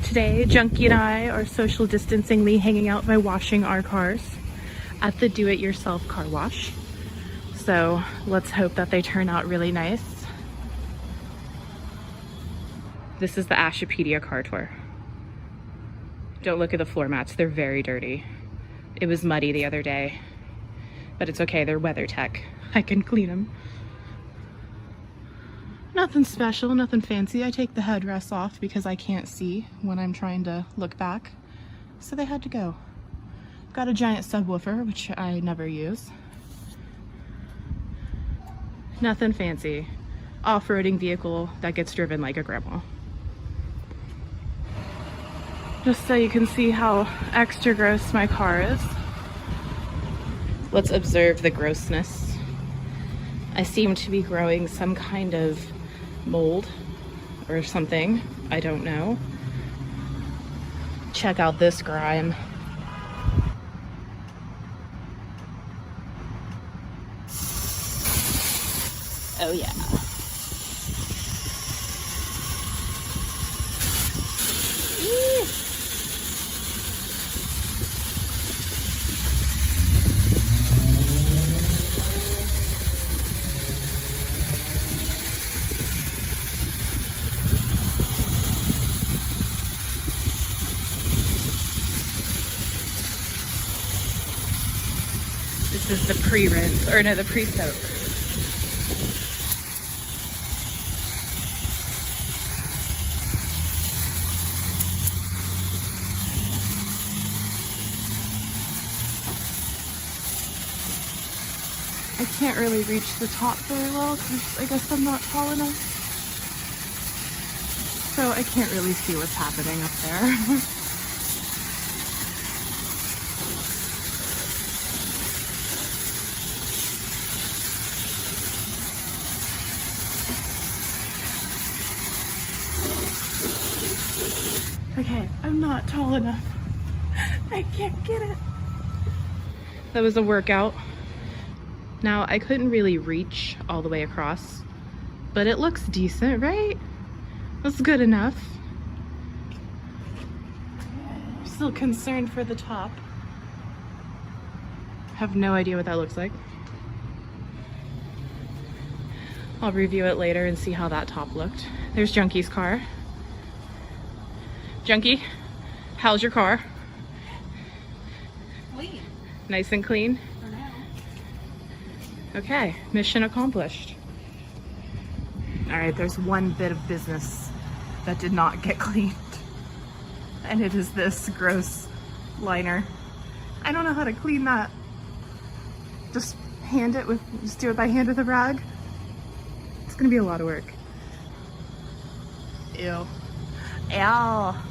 Today, Junkie and I are social distancingly hanging out by washing our cars at the do-it-yourself car wash. So let's hope that they turn out really nice. This is the Ashipedia car tour. Don't look at the floor mats, they're very dirty. It was muddy the other day, but it's okay, they're WeatherTech. I can clean them. Nothing special, nothing fancy. I take the headrests off because I can't see when I'm trying to look back. So they had to go. Got a giant subwoofer, which I never use. Nothing fancy. Off-roading vehicle that gets driven like a grandma. Just so you can see how extra gross my car is. Let's observe the grossness. I seem to be growing some kind of mold or something. I don't know. Check out this grime. Oh yeah. This is the pre-rinse, or no, the pre-soak. I can't really reach the top very well because I guess I'm not tall enough. So I can't really see what's happening up there. Okay, I'm not tall enough. I can't get it. That was a workout. Now, I couldn't really reach all the way across, but it looks decent, right? That's good enough. I'm still concerned for the top. Have no idea what that looks like. I'll review it later and see how that top looked. There's Junkie's car. Junkie, how's your car? Clean. Nice and clean? For now. Okay, mission accomplished. All right, there's one bit of business that did not get cleaned, and it is this gross liner. I don't know how to clean that. Just do it by hand with a rag. It's gonna be a lot of work. Ew. Ow.